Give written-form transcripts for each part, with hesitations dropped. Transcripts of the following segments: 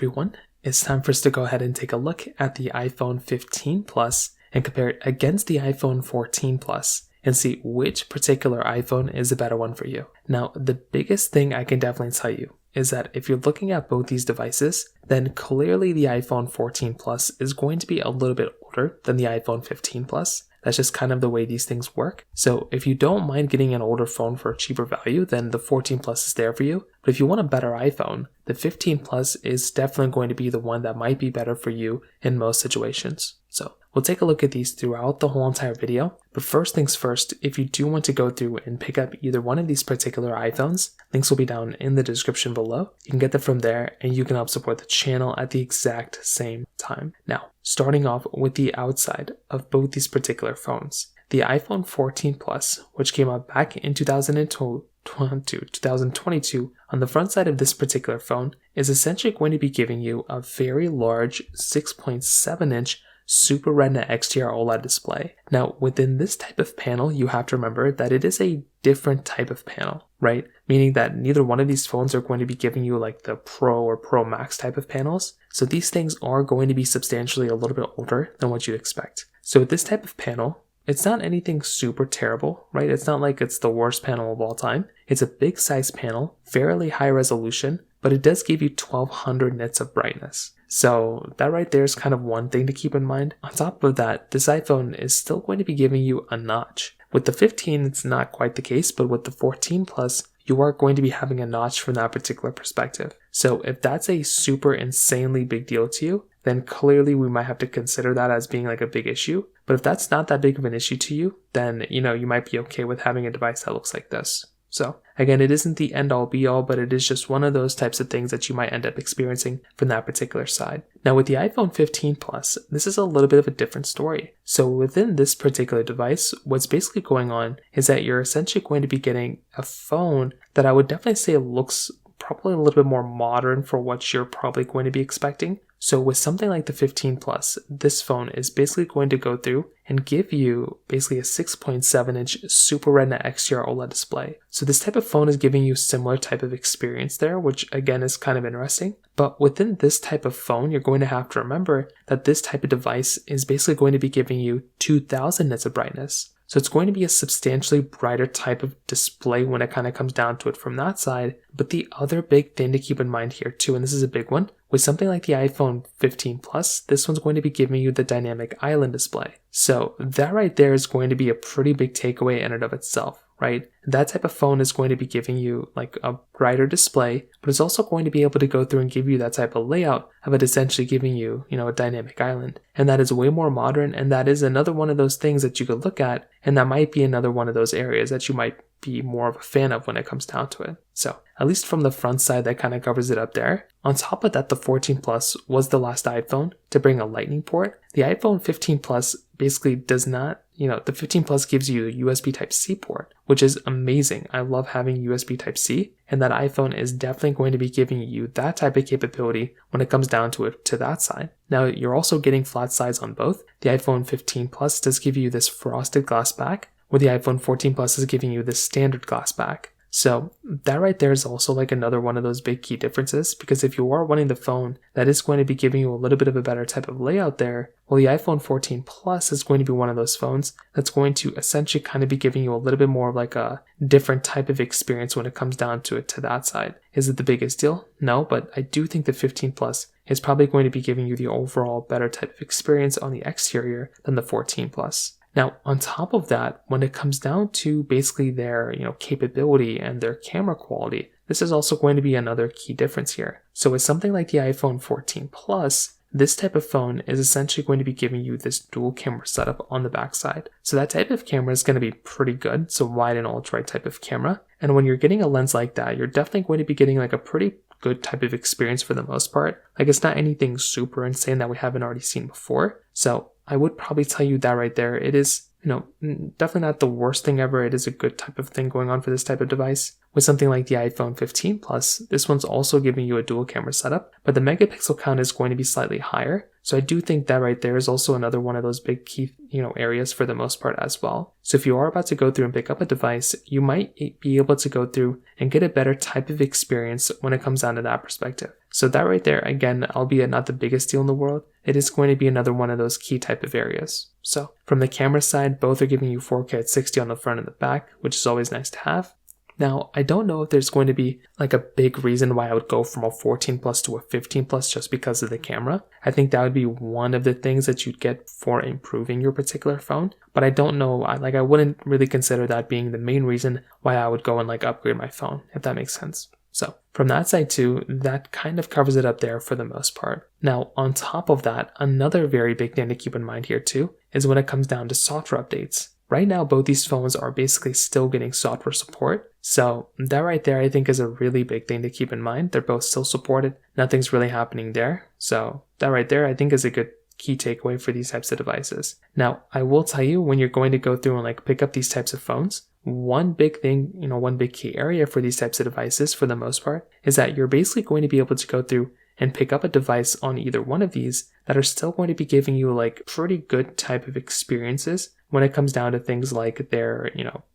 everyone, it's time for us to go ahead and take a look at the iPhone 15 Plus and compare it against the iPhone 14 Plus and see which particular iPhone is a better one for you. Now, the biggest thing I can definitely tell you is that if you're looking at both these devices, then clearly the iPhone 14 Plus is going to be a little bit older than the iPhone 15 Plus. That's just kind of the way these things work. So if you don't mind getting an older phone for a cheaper value, then the 14 Plus is there for you. But if you want a better iPhone, the 15 Plus is definitely going to be the one that might be better for you in most situations. So we'll take a look at these throughout the whole entire video. But first things first, if you do want to go through and pick up either one of these particular iPhones, links will be down in the description below. You can get them from there and you can help support the channel at the exact same time. Now, starting off with the outside of both these particular phones, the iPhone 14 Plus, which came out back in 2022, on the front side of this particular phone is essentially going to be giving you a very large 6.7-inch Super Retina XDR OLED display. Now, within this type of panel, you have to remember that it is a different type of panel, right? Meaning that neither one of these phones are going to be giving you like the Pro or Pro Max type of panels. So these things are going to be substantially a little bit older than what you'd expect. So with this type of panel, it's not anything super terrible, right? It's not like it's the worst panel of all time. It's a big size panel, fairly high resolution, but it does give you 1200 nits of brightness. So that right there is kind of one thing to keep in mind. On top of that, this iPhone is still going to be giving you a notch. With the 15, it's not quite the case, but with the 14 Plus, you are going to be having a notch from that particular perspective. So if that's a super insanely big deal to you, then clearly we might have to consider that as being like a big issue. But if that's not that big of an issue to you, then you might be okay with having a device that looks like this. So again, it isn't the end all be all, but it is just one of those types of things that you might end up experiencing from that particular side. Now with the iPhone 15 Plus, this is a little bit of a different story. So within this particular device, what's basically going on is that you're essentially going to be getting a phone that I would definitely say looks probably a little bit more modern for what you're probably going to be expecting. So with something like the 15 Plus, this phone is basically going to go through and give you basically a 6.7-inch Super Retina XDR OLED display. So this type of phone is giving you similar type of experience there, which again is kind of interesting. But within this type of phone, you're going to have to remember that this type of device is basically going to be giving you 2000 nits of brightness. So it's going to be a substantially brighter type of display when it kind of comes down to it from that side. But the other big thing to keep in mind here too, and this is a big one, with something like the iPhone 15 Plus, this one's going to be giving you the dynamic island display. So that right there is going to be a pretty big takeaway in and of itself, right? That type of phone is going to be giving you like a brighter display, but it's also going to be able to go through and give you that type of layout of it essentially giving you, a dynamic island. And that is way more modern, and that is another one of those things that you could look at, and that might be another one of those areas that you might be more of a fan of when it comes down to it. So at least from the front side, that kind of covers it up there. On top of that, the 14 Plus was the last iPhone to bring a lightning port. The iPhone 15 Plus basically does not, the 15 Plus gives you a USB Type-C port, which is amazing. I love having USB Type-C, and that iPhone is definitely going to be giving you that type of capability when it comes down to it to that side. Now, you're also getting flat sides on both. The iPhone 15 Plus does give you this frosted glass back, where the iPhone 14 Plus is giving you this standard glass back. So that right there is also like another one of those big key differences, because if you are wanting the phone that is going to be giving you a little bit of a better type of layout there, well, the iPhone 14 Plus is going to be one of those phones that's going to essentially kind of be giving you a little bit more of like a different type of experience when it comes down to it to that side. Is it the biggest deal? No, but I do think the 15 Plus is probably going to be giving you the overall better type of experience on the exterior than the 14 Plus. Now, on top of that, when it comes down to basically their, capability and their camera quality, this is also going to be another key difference here. So with something like the iPhone 14 Plus, this type of phone is essentially going to be giving you this dual camera setup on the backside. So that type of camera is going to be pretty good. So wide and ultra type of camera. And when you're getting a lens like that, you're definitely going to be getting like a pretty good type of experience for the most part. Like it's not anything super insane that we haven't already seen before. So I would probably tell you that right there. It is, definitely not the worst thing ever. It is a good type of thing going on for this type of device. With something like the iPhone 15 Plus, this one's also giving you a dual camera setup, but the megapixel count is going to be slightly higher. So I do think that right there is also another one of those big key, areas for the most part as well. So if you are about to go through and pick up a device, you might be able to go through and get a better type of experience when it comes down to that perspective. So that right there, again, albeit not the biggest deal in the world, it is going to be another one of those key type of areas. So from the camera side, both are giving you 4K at 60 on the front and the back, which is always nice to have. Now, I don't know if there's going to be like a big reason why I would go from a 14 plus to a 15 plus just because of the camera. I think that would be one of the things that you'd get for improving your particular phone. But I don't know, I wouldn't really consider that being the main reason why I would go and like upgrade my phone, if that makes sense. So from that side too, that kind of covers it up there for the most part. Now, on top of that, another very big thing to keep in mind here too is when it comes down to software updates. Right now, both these phones are basically still getting software support. So that right there, I think is a really big thing to keep in mind. They're both still supported. Nothing's really happening there. So that right there, I think is a good key takeaway for these types of devices. Now, I will tell you when you're going to go through and like pick up these types of phones, one big thing, one big key area for these types of devices for the most part is that you're basically going to be able to go through and pick up a device on either one of these that are still going to be giving you like pretty good type of experiences when it comes down to things like their,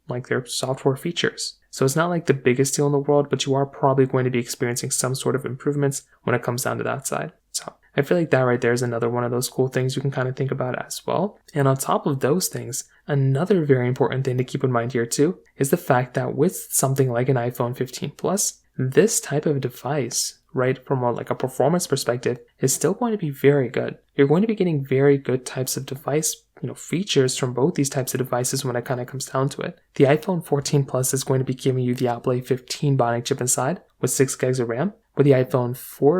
like their software features. So it's not like the biggest deal in the world, but you are probably going to be experiencing some sort of improvements when it comes down to that side. So I feel like that right there is another one of those cool things you can kind of think about as well. And on top of those things, another very important thing to keep in mind here too is the fact that with something like an iPhone 15 Plus, this type of device, right, from a performance perspective, is still going to be very good. You're going to be getting very good types of device features from both these types of devices when it kind of comes down to it. The iPhone 14 Plus is going to be giving you the Apple A15 Bionic chip inside with 6 gigs of RAM, where the iPhone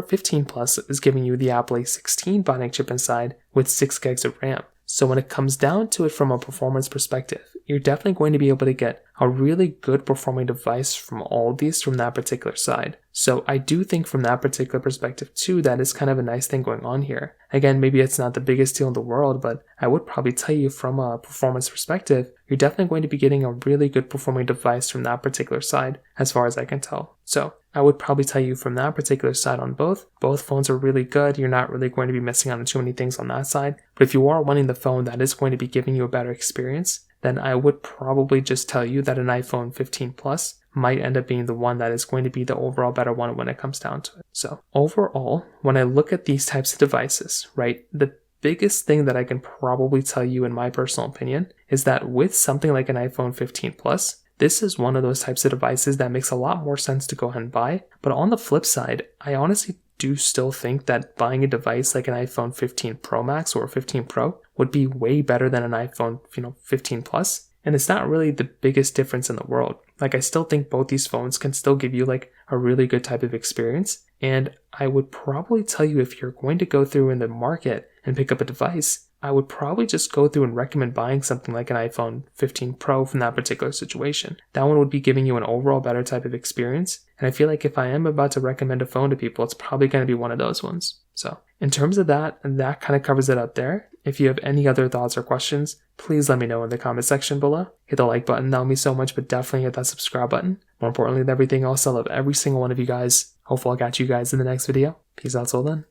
15 Plus is giving you the Apple A16 Bionic chip inside with 6 gigs of RAM. So when it comes down to it from a performance perspective, you're definitely going to be able to get a really good performing device from all of these from that particular side. So I do think from that particular perspective too, that is kind of a nice thing going on here. Again, maybe it's not the biggest deal in the world, but I would probably tell you from a performance perspective, you're definitely going to be getting a really good performing device from that particular side, as far as I can tell. So I would probably tell you from that particular side on both phones are really good. You're not really going to be missing out on too many things on that side. But if you are wanting the phone that is going to be giving you a better experience, then I would probably just tell you that an iPhone 15 Plus might end up being the one that is going to be the overall better one when it comes down to it. So overall, when I look at these types of devices, right, the biggest thing that I can probably tell you in my personal opinion is that with something like an iPhone 15 Plus, this is one of those types of devices that makes a lot more sense to go ahead and buy. But on the flip side, I honestly do still think that buying a device like an iPhone 15 Pro Max or 15 Pro would be way better than an iPhone 15 Plus. And it's not really the biggest difference in the world. Like, I still think both these phones can still give you like a really good type of experience. And I would probably tell you, if you're going to go through in the market and pick up a device, I would probably just go through and recommend buying something like an iPhone 15 Pro from that particular situation. That one would be giving you an overall better type of experience. And I feel like if I am about to recommend a phone to people, it's probably going to be one of those ones. So in terms of that kind of covers it up there. If you have any other thoughts or questions, please let me know in the comment section below. Hit the like button, that would mean so much, but definitely hit that subscribe button. More importantly than everything else, I love every single one of you guys. Hopefully I'll catch you guys in the next video. Peace out till then.